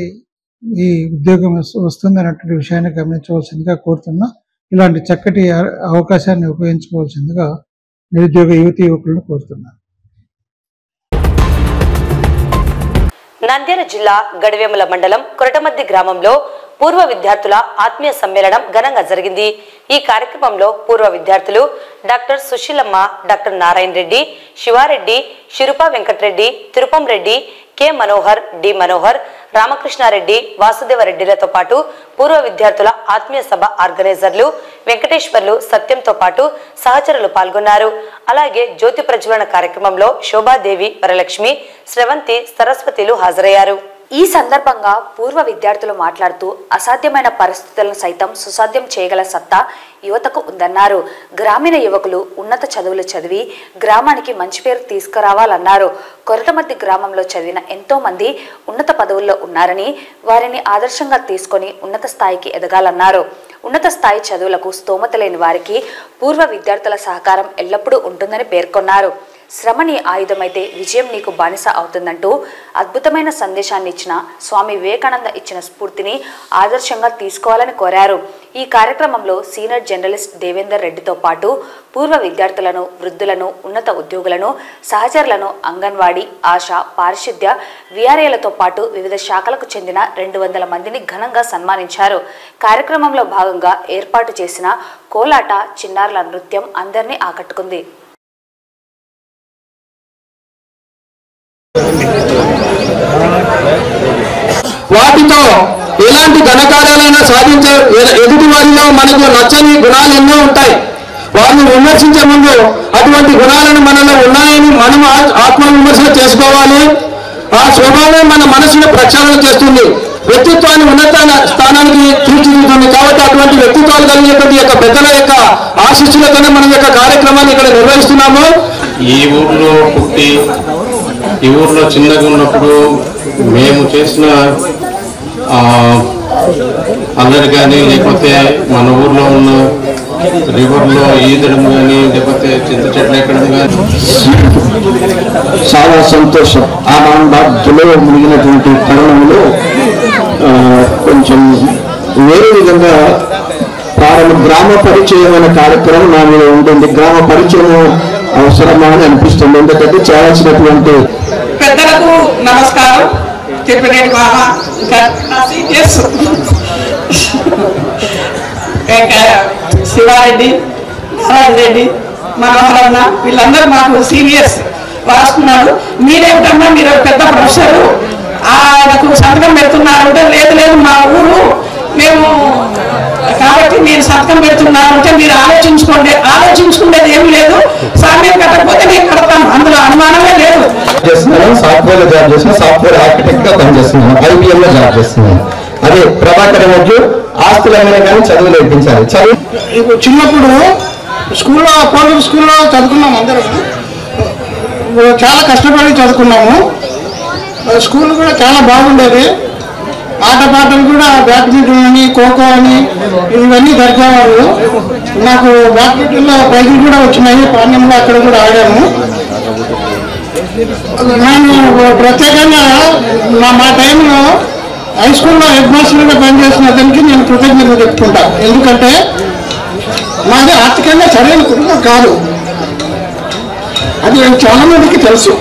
ఈ ఉద్యోగం వస్తుంది అన్నటువంటి విషయాన్ని గమనించవలసిందిగా కోరుతున్నా. ఇలాంటి చక్కటి అవకాశాన్ని ఉపయోగించుకోవాల్సిందిగా నిరుద్యోగ యువకులను కోరుతున్నాను. నంద్యాల జిల్లా గడివేముల మండలం కొరటమద్ది గ్రామంలో పూర్వ విద్యార్థుల ఆత్మీయ సమ్మేళనం ఘనంగా జరిగింది. ఈ కార్యక్రమంలో పూర్వ విద్యార్థులు doctor Susheelamma, doctor Narayana Reddy, Sivareddy, Sirupa Venkatareddy, Tirupam Reddy, K Manohar, D Manohar, Ramakrishnareddy, వాసుదేవరెడ్డిలతో పాటు పూర్వ విద్యార్థుల ఆత్మీయ సభ ఆర్గనైజర్లు వెంకటేశ్వర్లు, సత్యంతో పాటు సహచరులు పాల్గొన్నారు. అలాగే జ్యోతి ప్రజ్వలన కార్యక్రమంలో శోభాదేవి, వరలక్ష్మి, స్రవంతి, సరస్వతిలు హాజరయ్యారు. ఈ సందర్భంగా పూర్వ విద్యార్థులు మాట్లాడుతూ అసాధ్యమైన పరిస్థితులను సైతం సుసాధ్యం చేయగల సత్తా యువతకు ఉందన్నారు. గ్రామీణ యువకులు ఉన్నత చదువులు చదివి గ్రామానికి మంచి పేరు తీసుకురావాలన్నారు. కొరటమద్ది గ్రామంలో చదివిన ఎంతో మంది ఉన్నత పదవుల్లో ఉన్నారని, వారిని ఆదర్శంగా తీసుకొని ఉన్నత స్థాయికి ఎదగాలన్నారు. ఉన్నత స్థాయి చదువులకు స్తోమత లేని వారికి పూర్వ విద్యార్థుల సహకారం ఎల్లప్పుడూ ఉంటుందని పేర్కొన్నారు. శ్రమ నీ ఆయుధమైతే విజయం నీకు బానిస అవుతుందంటూ అద్భుతమైన సందేశాన్ని ఇచ్చిన స్వామి వివేకానంద ఇచ్చిన స్ఫూర్తిని ఆదర్శంగా తీసుకోవాలని కోరారు. ఈ కార్యక్రమంలో సీనియర్ జర్నలిస్ట్ దేవేందర్ రెడ్డితో పాటు పూర్వ విద్యార్థులను, వృద్ధులను, ఉన్నత ఉద్యోగులను, సహచరులను, అంగన్వాడీ, ఆశా, పారిశుద్ధ్య, విఆర్ఏలతో పాటు వివిధ శాఖలకు చెందిన 200 మందిని ఘనంగా సన్మానించారు. కార్యక్రమంలో భాగంగా ఏర్పాటు చేసిన కోలాట, చిన్నారుల నృత్యం అందరినీ ఆకట్టుకుంది. వాటితో ఎలాంటి ఘనకార్యాలైనా సాధించే ఎదుటి వారిలో మనకు నచ్చని గుణాలు ఎన్నో ఉంటాయి. వారిని విమర్శించే ముందు అటువంటి గుణాలను మనలో ఉన్నాయని మనం ఆత్మ విమర్శ చేసుకోవాలి. ఆ స్వభావం మన మనసును ప్రక్షాళన చేస్తుంది, వ్యక్తిత్వాన్ని ఉన్నత స్థానానికి తీర్చిదిద్దుతుంది. కాబట్టి అటువంటి వ్యక్తిత్వాలు కలిగేటువంటి యొక్క పెద్దల యొక్క ఆశీస్సులతోనే మన యొక్క కార్యక్రమాన్ని ఇక్కడ నిర్వహిస్తున్నాము. ఈ ఊర్లో పుట్టి ఈ ఊర్లో చిన్నగా ఉన్నప్పుడు మేము చేసిన అల్లరి కానీ, లేకపోతే మన ఊర్లో ఉన్న రివర్లో ఈదడం కానీ, లేకపోతే చింత చెట్లు ఎక్కడం కానీ చాలా సంతోషం. ఆ బాధ్యతలో మునిగినటువంటి తరుణంలో కొంచెం వేరే విధంగా గ్రామ పరిచయం అనే కార్యక్రమం నా మీద ఉంటుంది. గ్రామ పరిచయం అవసరమా అని అనిపిస్తుంది. ఎందుకంటే చేయాల్సినటువంటి పెద్దలకు నమస్కారం. చెప్పినట్టు బాబా శివారెడ్డి, నారాయణ రెడ్డి, మనోహరన్న వీళ్ళందరూ మాకు సీనియర్స్ రాస్తున్నారు. మీరేమిటన్నా మీరు పెద్ద ప్రొఫెసర్ ఆయనకు సంతకం పెడుతున్నారు అంటే, లేదు లేదు మా ఊరు మేము కాబట్టి మీరు సంతకం పెడుతున్నారు అంటే మీరు ఆలోచించుకునేది ఏమి లేదు. సామ్యం కట్టకపోతే నేను కడతాను, అందులో అనుమానమే లేదు. సాఫ్ట్వేర్ లో జాబ్ చేస్తున్నా, సాఫ్ట్వేర్ ఆర్కిటెక్ట్ గా పనిచేస్తున్నాను, IBM లో జాబ్ చేస్తున్నాను. అదే ప్రభాకర్ రోజు ఆస్తులైనా కానీ చదువులు నేర్పించాలి. చదువు చిన్నప్పుడు స్కూల్లో పౌరుల స్కూల్లో చదువుకున్నాము, అందరం చాలా కష్టపడి చదువుకున్నాము. స్కూల్ కూడా చాలా బాగుండేది. ఆటపాటలు కూడా బ్యాడ్మింటన్ అని, ఖోఖో అని ఇవన్నీ జరిగేవాళ్ళు. నాకు బ్యాడ్మింటన్లో ప్రైజులు కూడా వచ్చినాయి. పాండ్యంలో అక్కడ కూడా ఆడాము. నేను ప్రత్యేకంగా మా టైంలో హై స్కూల్లో హెడ్ మాస్టర్గా పనిచేసిన అతనికి నేను కృతజ్ఞతలు చెప్పుకుంటా. ఎందుకంటే మాది ఆర్థికంగా సరైన కుటుంబం కాదు, అది చాలా మందికి తెలుసు.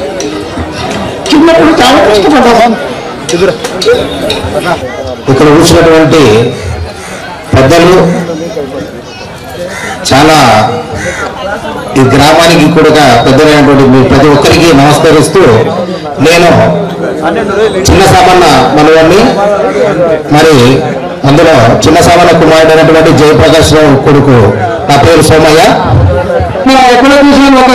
చిన్నప్పుడు చాలా కష్టపడ్డాము. ఇక్కడ కూర్చున్నటువంటి పెద్దలు చాలా ఈ గ్రామానికి కూడా పెద్దలైనటువంటి మీ ప్రతి ఒక్కరికి నమస్కరిస్తూ నేను చిన్న సామాన్య మనవాడిని, మరి అందులో చిన్న సామాన్య కుమారుడు అయినటువంటి జయప్రకాష్ రావు కొడుకు, నా పేరు సోమయ్య. ఎక్కడ చూసిన ఒక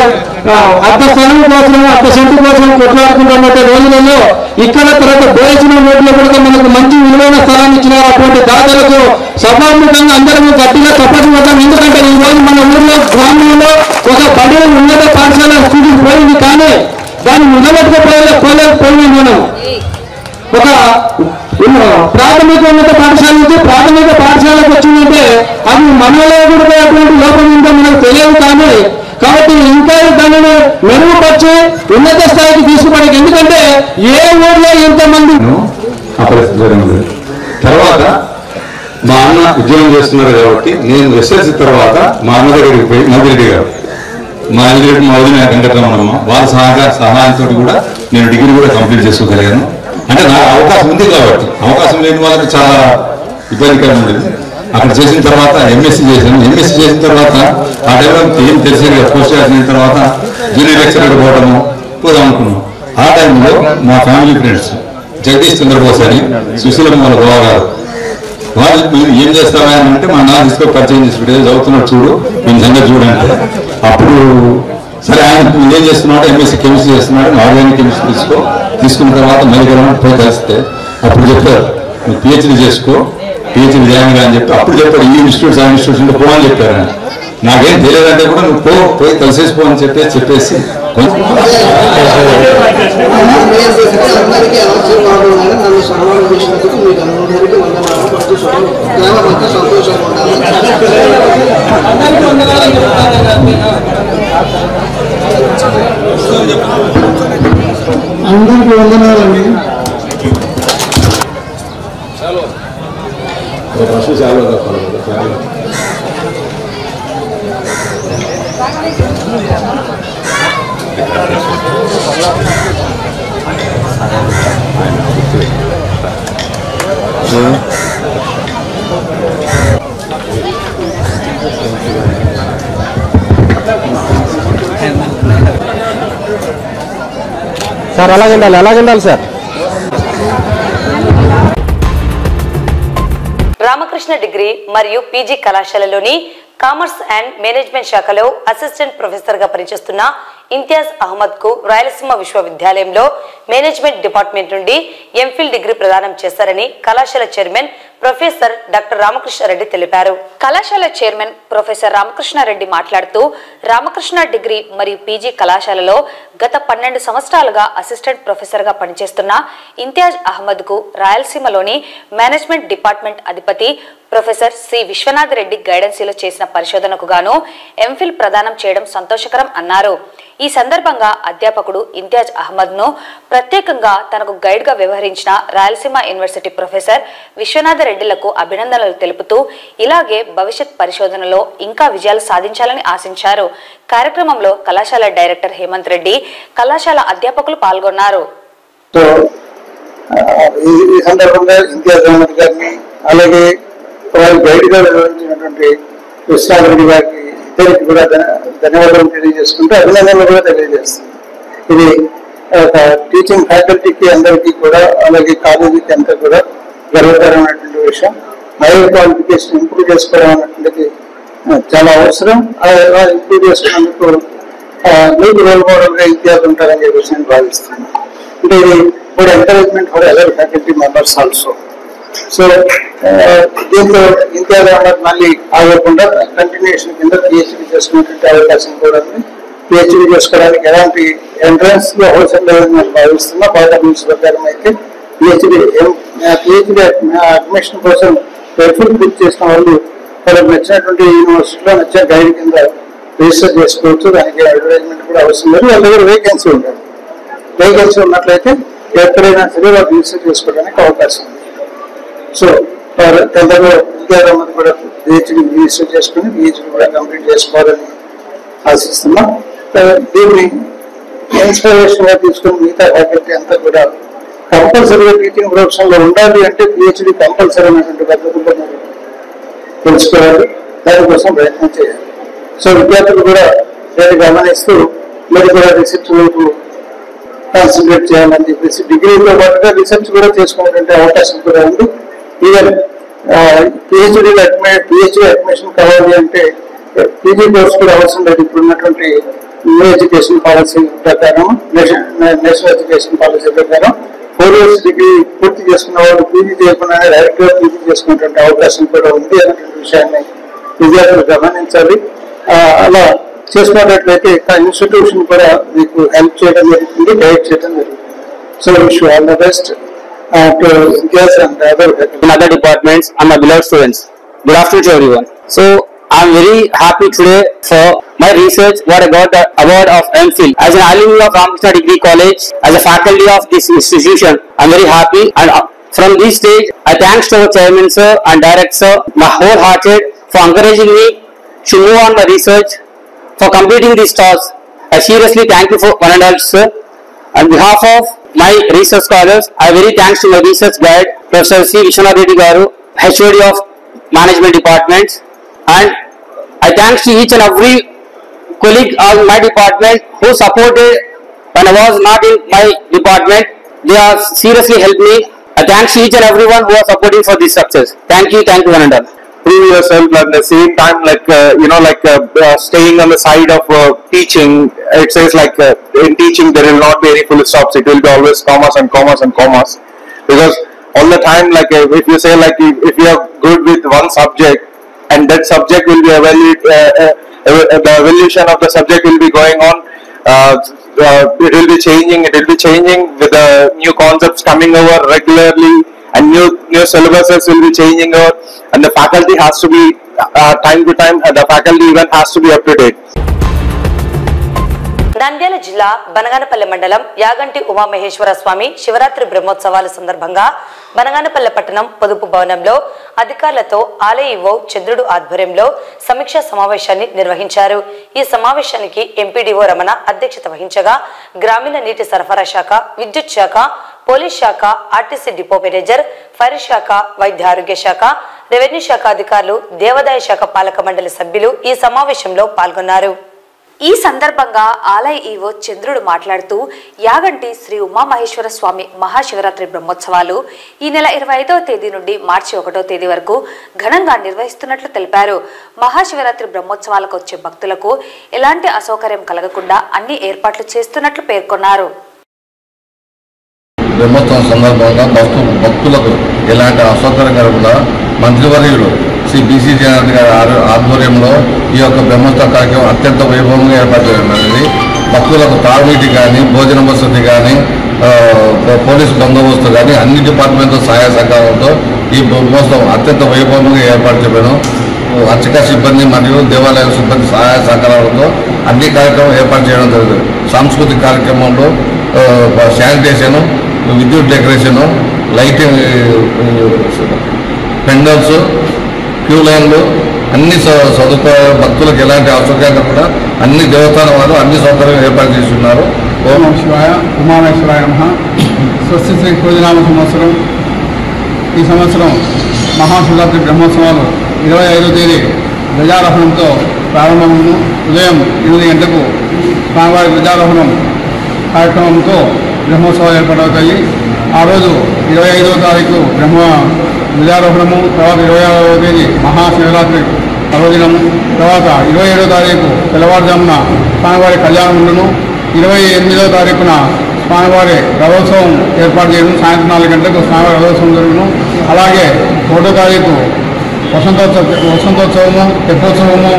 అర్ధ స్థలం కోసం అర్ధ సెంటు కోసం కొట్లాడుకుంటున్న రోజులలో ఇక్కడ తర్వాత బోయించిన రోడ్లో కూడా మనకు మంచి విలువైన స్థలాన్ని ఇచ్చిన అటువంటి దాతలకు సభాముఖంగా అందరూ గట్టిగా చప్పట్లు కొట్టాం. ఎందుకంటే ఈ రోజు మన ఊర్లో గ్రామంలో ఒక బడి ఉన్నత పాఠశాల స్థితికి పోయింది, కానీ దాన్ని నిలబెట్టుకోలేకపోయినాం మనం. ఒక ప్రాథమిక ఉన్నత పాఠశాల నుంచి ప్రాథమిక పాఠశాలకు వచ్చిందంటే అది మనలో కూడా అటువంటి లోపం ఉందో మనకు తెలియదు, కానీ కాబట్టి ఇంకా దానిని మెరుగుపరిచి ఉన్నత స్థాయికి తీసుకుపోవడానికి, ఎందుకంటే ఏ ఊర్లో ఎంతమంది తర్వాత మా అన్న ఉద్యోగం చేస్తున్నారు కాబట్టి నేను ఎస్ఎల్సి తర్వాత మా అన్న దగ్గరికి పోయి మదిరెడ్డి గారు, మా ఎదురెడ్డి మా వదిన వెంకటరమణమ్మ వాళ్ళ సహాయంతో కూడా నేను డిగ్రీ కూడా కంప్లీట్ చేసుకోగలిగాను. అంటే నాకు అవకాశం ఉంది కాబట్టి, అవకాశం లేని వాళ్ళకి చాలా ఇబ్బందికరంగా ఉండేది. అక్కడ చేసిన తర్వాత ఎంఎస్సీ చేశాను. ఎంఎస్సీ చేసిన తర్వాత ఆ టైంలో ఏం తెలిసేది పోస్ట్ చేసిన తర్వాత జూనియర్ లెక్చరర్ పోదాం అనుకున్నాం. ఆ టైంలో మా ఫ్యామిలీ ఫ్రెండ్స్ జగదీష్ చంద్రబోస్ అని సుశీలమ్మ వాళ్ళ గోవా గారు, వాళ్ళు మీరు ఏం చేస్తావా అని అంటే మా నాన్న తీసుకో పరిచయం చేసుకుంటే చదువుతున్నాడు చూడు మీ సంగతి చూడంటే, అప్పుడు సరే ఆయన ఏం చేస్తున్నాడు, ఎంఎస్సీ కెమిస్ట్రీ చేస్తున్నాడు, ఆర్గానిక్ కెమిస్ట్రీ తీసుకున్న తర్వాత మళ్ళీ పోయి కలిస్తే అప్పుడు చెప్పారు నువ్వు పిహెచ్డీ చేసుకో, పిహెచ్డీ చేయాలి అని చెప్పి అప్పుడు చెప్పారు ఈ ఇన్స్టిట్యూట్స్ ఆ ఇన్స్టిట్యూట్స్ పో అని చెప్పారు. నాకేం తెలియదంటే కూడా నువ్వు పోయి కలిసేసిపో అని చెప్పేసి అందరికీ నన్ను సన్మానం చేసినందుకు మీకు అందరికీ వందనాలు. గ్రామం అంతా సంతోషంగా అందరికీ వందనాలండి. సార్ అలాగే సార్. రామకృష్ణ డిగ్రీ మరియు పీజీ కళాశాలలోని కామర్స్ అండ్ మేనేజ్మెంట్ శాఖలో అసిస్టెంట్ ప్రొఫెసర్ గా పనిచేస్తున్న ఇంతియాజ్ అహ్మద్ కు రాయలసీమ విశ్వవిద్యాలయంలో మేనేజ్మెంట్ డిపార్ట్మెంట్ నుండి ఎంఫిల్ డిగ్రీ ప్రదానం చేశారని కళాశాల చైర్మన్ ప్రొఫెసర్ డాక్టర్ రామకృష్ణారెడ్డి తెలిపారు. కళాశాల చైర్మన్ ప్రొఫెసర్ రామకృష్ణారెడ్డి మాట్లాడుతూ రామకృష్ణ డిగ్రీ మరియు పీజీ కళాశాలలో గత 12 సంవత్సరాలుగా అసిస్టెంట్ ప్రొఫెసర్ గా పనిచేస్తున్న ఇంతియాజ్ అహ్మద్ కు రాయలసీమలోని మేనేజ్మెంట్ డిపార్ట్మెంట్ అధిపతి ప్రొఫెసర్ సి విశ్వనాథ్ రెడ్డి గైడెన్సీలో చేసిన పరిశోధనకు గాను ఎంఫిల్ ప్రదానం చేయడం సంతోషకరం అన్నారు. ఈ సందర్భంగా అధ్యాపకుడు ఇంతియాజ్ అహ్మద్ ను ప్రత్యేకంగా తనకు గైడ్ గా వ్యవహరించిన రాయలసీమ యూనివర్సిటీ ప్రొఫెసర్ విశ్వనాథ రెడ్డిలకు అభినందనలు తెలుపుతూ ఇలాగే భవిష్యత్ పరిశోధనలో ఇంకా విజయాలు సాధించాలని ఆశించారు. కార్యక్రమంలో కళాశాల డైరెక్టర్ హేమంత్ రెడ్డి, కళాశాల అధ్యాపకులు పాల్గొన్నారు. ఈ సందర్భంగా ఇంతియాజ్ అహ్మద్ గారిని అలాగే గైడ్ గా వ్యవహరించినటువంటి విశ్వనాథ్ రెడ్డి గారికి ఇద్దరికి కూడా ధన్యవాదాలు తెలియజేసుకుంటూ అభినందనలు కూడా తెలియజేస్తుంది. ఇది ఒక టీచింగ్ ఫ్యాకల్టీకి అందరికీ కూడా అలాగే కాలేజీకి అంతా కూడా గర్వకరమైనటువంటి విషయం. హైయర్ క్వాలిఫికేషన్ ఇంప్రూవ్ చేసుకోవడం అనేటువంటిది చాలా అవసరం. ఇంప్రూవ్ చేసుకున్నందుకు మీకు రోల్ మోడల్ గా ఇంతియాజ్ ఉంటారని చెప్పేసి నేను భావిస్తున్నాను. అంటే ఇది కూడా encouragement for other faculty members also. So దీంట్లో ఇంతియాజ్ అహ్మద్ మళ్ళీ ఆగకుండా కంటిన్యూషన్ కింద పిహెచ్డీ చేసుకునేటువంటి అవకాశం కూడా ఉంది. పిహెచ్డీ చేసుకోవడానికి ఎలాంటి ఎంట్రన్స్ లో అవసరం లేదని నేను భావిస్తున్నా. పాత రూల్స్ ప్రకారం అయితే పిహెచ్డీ అడ్మిషన్ కోసం వెబ్సైట్ బుక్ చేసిన వాళ్ళు వాళ్ళకి నచ్చినటువంటి యూనివర్సిటీలో నచ్చిన గైడ్ కింద రిజిస్టర్ చేసుకోవచ్చు. దానికి అడ్వర్టైజ్మెంట్ కూడా అవసరం లేదు. వాళ్ళ దగ్గర వేకెన్సీ ఉంటుంది. వేకెన్సీ ఉన్నట్లయితే ఎక్కడైనా సరే వాళ్ళు రిజిస్టర్ చేసుకోవడానికి అవకాశం ఉంది. సో తొందరగా ఇంతియాజ్ అహ్మద్ కూడా పిహెచ్డీ రిజిస్టర్ చేసుకుని పిహెచ్డీ కూడా కంప్లీట్ చేసుకోవాలని ఆశిస్తున్నాం. దీన్ని ఇన్స్పిరేషన్ గా తీసుకుని మిగతా ఫ్యాకల్టీ అంతా కూడా కంపల్సరీగా టీచింగ్ ప్రొఫెషన్ లో ఉండాలి అంటే పిహెచ్డి కంపల్సరీ అనేటువంటి పద్ధతుల్లో మీరు తెలుసుకోవాలి, దానికోసం ప్రయత్నం చేయాలి. సో విద్యార్థులు కూడా దాన్ని గమనిస్తూ మీరు కూడా రీసెర్చ్ వైపు కాన్సన్ట్రేట్ చేయాలని చెప్పేసి డిగ్రీతో పాటుగా రీసెర్చ్ కూడా చేసుకునేటువంటి అవకాశం కూడా ఉంది. ఈవెన్ పిహెచ్డి అడ్మిషన్ కావాలి అంటే పీజీ కోర్స్ కూడా అవసరం లేదు. ఇప్పుడు ఉన్నటువంటి న్యూ ఎడ్యుకేషన్ పాలసీ ప్రకారం, నేషనల్ ఎడ్యుకేషన్ పాలసీ ప్రకారం 4 years డిగ్రీ పూర్తి చేసుకున్న వాళ్ళు పీజీ చేయకుండానే డైరెక్ట్ గా పీజీ చేసుకునేటువంటి అవకాశం కూడా ఉంది అనేటువంటి విషయాన్ని విద్యార్థులు గమనించాలి. అలా చేసుకున్నట్లయితే ఇన్స్టిట్యూషన్ కూడా మీకు హెల్ప్ చేయడం జరుగుతుంది, గైడ్ చేయడం జరుగుతుంది. So wish you all the best to Imtiaz and other departments and my beloved students. Good afternoon to everyone. So I'm very happy today for my research what I got the award of MPhil as an alumni of Ramakrishna Degree College, as a faculty of this institution. I'm very happy, and from this stage I thanks to our chairman sir and director sir, my wholehearted for encouraging me to move on my research, for completing this task. I seriously thank you for one and all sir. On behalf of my research scholars, I very thanks to my research guide, Professor C. Vishwanath Reddy Garu, HOD of Management Departments, and I thanks to each and every colleague of my department who supported when I was not in my department. They have seriously helped me. I thanks to each and everyone who are supporting for this success. Thank you one and all. Prove yourself at the same time, staying on the side of teaching. It says in teaching there will not be any full stops. It will be always commas and commas and commas, because all the time if you say if you are good with one subject and that subject will be the evolution of the subject will be going on. It will be changing with the new concepts coming over regularly, and new syllabuses will be changing over, and the faculty has to be time to time, the faculty even has to be up to date. Nandyal జిల్లా బనగానపల్లె మండలం యాగంటి ఉమామహేశ్వర స్వామి శివరాత్రి బ్రహ్మోత్సవాల సందర్భంగా బనగానపల్లె పట్టణం పొదుపు భవనంలో అధికారులతో ఆలయ ఈవో చంద్రుడు ఆధ్వర్యంలో సమీక్షా సమావేశాన్ని నిర్వహించారు. ఈ సమావేశానికి ఎంపీడీఓ రమణ అధ్యక్షత వహించగా గ్రామీణ నీటి సరఫరా శాఖ, విద్యుత్ శాఖ, పోలీస్ శాఖ, ఆర్టీసీ డిపో మేనేజర్, ఫైర్ శాఖ, వైద్య ఆరోగ్య శాఖ, రెవెన్యూ శాఖ అధికారులు, దేవాదాయ శాఖ పాలక మండలి సభ్యులు ఈ సమావేశంలో పాల్గొన్నారు. ఈ సందర్భంగా ఆలయ ఈవో చంద్రుడు మాట్లాడుతూ యాగంటి శ్రీ ఉమామహేశ్వర స్వామి మహాశివరాత్రి బ్రహ్మోత్సవాలు ఈ నెల 25వ తేదీ నుండి మార్చి 1వ తేదీ వరకు ఘనంగా నిర్వహిస్తున్నట్లు తెలిపారు. మహాశివరాత్రి బ్రహ్మోత్సవాలకు వచ్చే భక్తులకు ఎలాంటి అసౌకర్యం కలగకుండా అన్ని ఏర్పాట్లు చేస్తున్నట్లు పేర్కొన్నారు. బ్రహ్మోత్సవం సందర్భంగా భక్తులకు ఎలాంటి అసౌకర్యం కలగకుండా మంత్రివర్యులు శ్రీ బీసీ జనార్దన్ గారి ఆధ్వర్యంలో ఈ యొక్క బ్రహ్మోత్సవ కార్యక్రమం అత్యంత వైభవంగా ఏర్పాటు చేయనున్నది. భక్తులకు తాగునీటి కానీ, భోజన వసతి కానీ, పోలీసు బందోబస్తు కానీ అన్ని డిపార్ట్మెంట్ల సహాయ సహకారంతో ఈ బ్రహ్మోత్సవం అత్యంత వైభవంగా ఏర్పాటు చేయడం, అర్చక సిబ్బంది మరియు దేవాలయ సిబ్బంది సహాయ సహకారాలతో అన్ని కార్యక్రమం ఏర్పాటు చేయడం జరుగుతుంది. సాంస్కృతిక కార్యక్రమంలో శానిటేషను, విద్యుత్ డెకరేషను, లైటింగ్, పెండల్స్, క్యూ లైన్లు అన్ని సదుపాయాలు, భక్తులకు ఎలాంటి అసౌకర్యం కూడా అన్ని దేవస్థానం వారు అన్ని సౌకర్యాలు ఏర్పాటు చేస్తున్నారు. ఓం నమః శివాయ, ఉమామేశ్వరాయ నమః. స్వస్తి శ్రీ కోదినామ సంవత్సరం. ఈ సంవత్సరం మహాశివరాత్రి బ్రహ్మోత్సవాలు 25వ తేదీ ధ్వజారోహణంతో ప్రారంభము. ఉదయం 8 గంటలకు స్వామివారి ధ్వజారోహణం కార్యక్రమంతో బ్రహ్మోత్సవాలు ఏర్పాటవుతాయి. ఆ రోజు 25వ తారీఖు ధ్వజారోహణము, తర్వాత 26వ తేదీ మహాశివరాత్రి పర్వదినము, తర్వాత 27వ తారీఖు తెల్లవారుజామున స్వామివారి కళ్యాణం ఉండను. 28వ తారీఖున స్వామివారి రథోత్సవం ఏర్పాటు చేయడం, సాయంత్రం 4 గంటలకు స్వామివారి రథోత్సవం జరుగును. అలాగే 1వ తారీఖు వసంతోత్సవము, తెప్పోత్సవము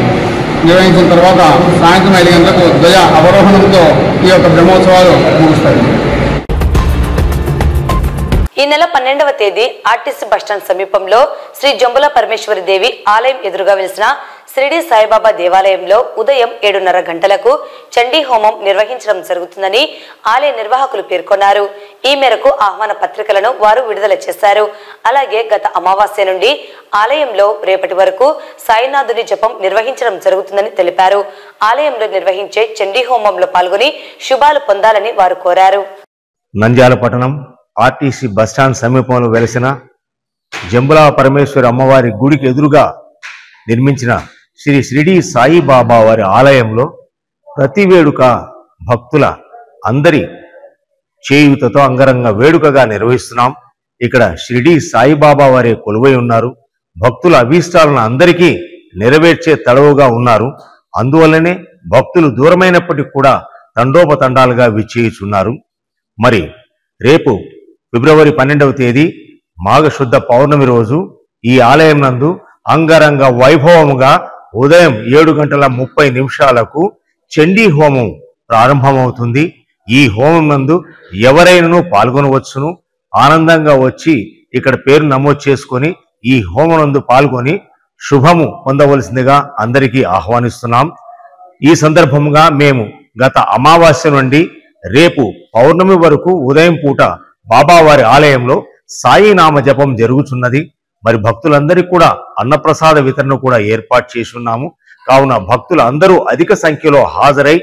నిర్వహించిన తర్వాత సాయంత్రం 5 గంటలకు ధ్వజ అవరోహణంతో ఈ యొక్క బ్రహ్మోత్సవాలు ముగుస్తాయి. ఈ నెల 12వ తేదీ ఆర్టీసీ బస్టాండ్ సమీపంలో శ్రీ జంబుల పరమేశ్వరి దేవి ఆలయం ఎదురుగా వెలిసిన షిరిడి సాయిబాబా దేవాలయంలో ఉదయం 7:30 గంటలకు చండీ హోమం నిర్వహించడం జరుగుతుందని ఆలయ నిర్వాహకులు పేర్కొన్నారు. ఈ మేరకు ఆహ్వాన పత్రికలను వారు విడుదల చేశారు. అలాగే గత అమావాస్య నుండి ఆలయంలో రేపటి వరకు సాయినాథుని జపం నిర్వహించడం జరుగుతుందని తెలిపారు. ఆలయంలో నిర్వహించే చండీ హోమంలో పాల్గొని శుభాలు పొందాలని వారు కోరారు. నంద్యాల పట్టణం ఆర్టీసీ బస్టాండ్ సమీపంలో వెలసిన జంబులా పరమేశ్వరి అమ్మవారి గుడికి ఎదురుగా నిర్మించిన శ్రీ షిరిడి సాయిబాబా వారి ఆలయంలో ప్రతి వేడుక భక్తుల అందరి చేయూతతో అంగరంగ వేడుకగా నిర్వహిస్తున్నాం. ఇక్కడ షిరిడి సాయిబాబా వారి కొలువై ఉన్నారు. భక్తుల అభీష్టాలను అందరికీ నెరవేర్చే తడవుగా ఉన్నారు. అందువల్లనే భక్తులు దూరమైనప్పటికీ కూడా తండోపతండాలుగా విచ్చేయుచున్నారు. మరి రేపు ఫిబ్రవరి 12వ తేదీ మాఘశుద్ధ పౌర్ణమి రోజు ఈ ఆలయం నందు అంగరంగ వైభవముగా ఉదయం 7:30 చండీ హోమం ప్రారంభమవుతుంది. ఈ హోమం నందు ఎవరైనాను పాల్గొనవచ్చును. ఆనందంగా వచ్చి ఇక్కడ పేరు నమోదు చేసుకొని ఈ హోమం నందు పాల్గొని శుభము పొందవలసిందిగా అందరికీ ఆహ్వానిస్తున్నాం. ఈ సందర్భంగా మేము గత అమావాస్య నుండి రేపు పౌర్ణమి వరకు ఉదయం పూట బాబావారి ఆలయంలో సాయి నామ జపం జరుగుతున్నది. మరి భక్తులందరికీ కూడా అన్నప్రసాద వితరణ కూడా ఏర్పాటు చేసి ఉన్నాము. కావున భక్తులు అందరూ అధిక సంఖ్యలో హాజరై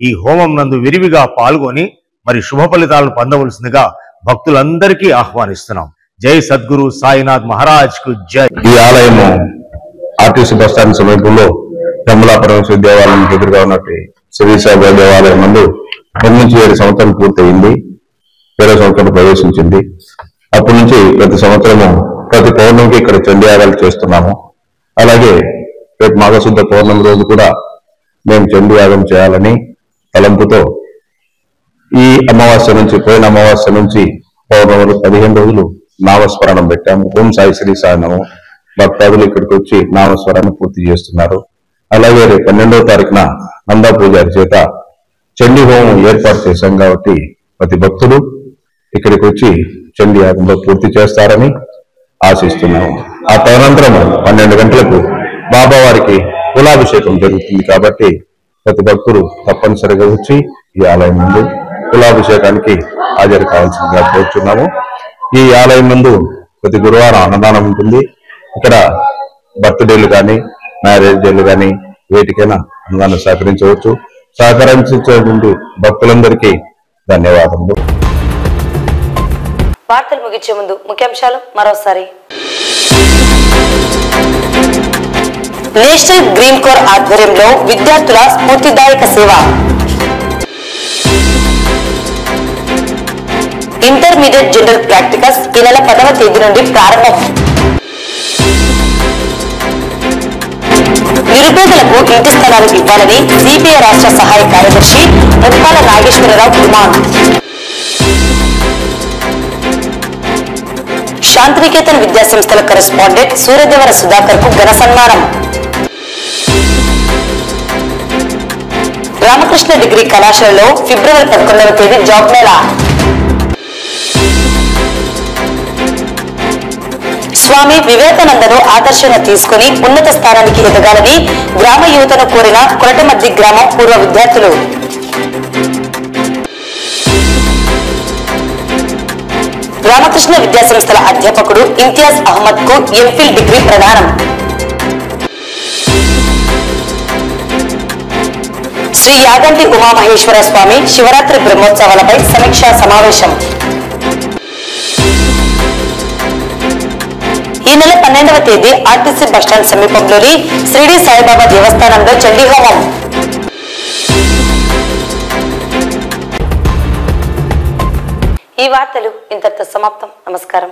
ఈ హోమం నందు విరివిగా పాల్గొని మరి శుభ ఫలితాలను పొందవలసిందిగా భక్తులందరికీ ఆహ్వానిస్తున్నాం. జై సద్గురు సాయినాథ్ మహారాజ్ కు జై. ఈ ఆలయము ఆర్టీసీ బస్టాండ్ సమీపంలో జంబులా పరమేశ్వరి దేవాలయం ఎదురుగా ఉన్నట్టు శ్రీ సాయిబాబా దేవాలయం నందు నిర్మించి 7 సంవత్సరాలు పూర్తయింది. 7వ సంవత్సరం ప్రవేశించింది. అప్పటి నుంచి ప్రతి సంవత్సరము ప్రతి పౌర్ణమికి ఇక్కడ చండీ యాగాలు చేస్తున్నాము. అలాగే రేపు మాఘశుద్ధ పౌర్ణమి రోజు కూడా మేము చండీ యాగం చేయాలని తలంపుతో ఈ అమావాస్య నుంచి పోయిన అమావాస్య నుంచి పౌర్ణములు 15 రోజులు నామస్మరణం పెట్టాము. ఓం సాయి శ్రీ సాయినము. భక్తాదులు ఇక్కడికి వచ్చి నామస్మరాన్ని పూర్తి చేస్తున్నారు. అలాగే రేపు 12వ తారీఖున నందా పూజారి చేత చండీ హోమం ఏర్పాటు చేశాం కాబట్టి ప్రతి భక్తులు ఇక్కడికి వచ్చి చండీ యాగంలో పూర్తి చేస్తారని ఆశిస్తున్నాము. ఆ తదనంతరం 12 గంటలకు బాబావారికి కులాభిషేకం జరుగుతుంది కాబట్టి ప్రతి భక్తులు తప్పనిసరిగా వచ్చి ఈ ఆలయం ముందు కులాభిషేకానికి హాజరు కావాల్సిందిగా కోరుచున్నాము. ఈ ఆలయం ముందు ప్రతి గురువారం అన్నదానం ఉంటుంది. ఇక్కడ బర్త్డేలు కానీ మ్యారేజ్ డేలు కానీ వేటికైనా అన్నదానం సహకరించవచ్చు. సహకరించేటువంటి భక్తులందరికీ ధన్యవాదములు. వార్తలు ముగించే ముందు ముఖ్యాంశాలు మరోసారి. నేషనల్ గ్రీన్ కోర్ ఆధ్వర్యంలో విద్యార్థుల స్ఫూర్తిదాయక సేవ. ఇంటర్మీడియట్ జనరల్ ప్రాక్టికల్స్ ఈ నెల 10వ తేదీ నుండి ప్రారంభం. నిరుపేదలకు ఇంటి స్థలాలు ఇవ్వాలని సిపిఐ రాష్ట్ర సహాయ కార్యదర్శి ముప్పాల నాగేశ్వరరావు డిమాండ్. శాంతినికేతన్ విద్యాసంస్థల కరెస్పాండెంట్ సూర్యదేవర సుధాకర్ కు ఘన సన్మానం. రామకృష్ణ డిగ్రీ కళాశాలలో ఫిబ్రవరి 11వ తేదీ జాబ్ మేళా. స్వామి వివేకానందను ఆదర్శంగా తీసుకుని ఉన్నత స్థానానికి ఎదగాలని గ్రామ యువతను కోరిన కొరటమద్ది గ్రామం పూర్వ విద్యార్థులు. రామకృష్ణ విద్యాసంస్థల అధ్యాపకుడు ఇంతియాజ్ అహ్మద్ కు ఎంఫిల్ డిగ్రీ ప్రదానం. శ్రీ యాగంటి ఉమామహేశ్వర స్వామి శివరాత్రి బ్రహ్మోత్సవాలపై సమీక్షా సమావేశం. ఈ నెల 12వ తేదీ ఆర్టీసీ బస్టాండ్ సమీపంలోని షిరిడి సాయిబాబా దేవస్థానంలో చండీ హోమం. ఈ వార్తలు ఇంతటితో సమాప్తం. నమస్కారం.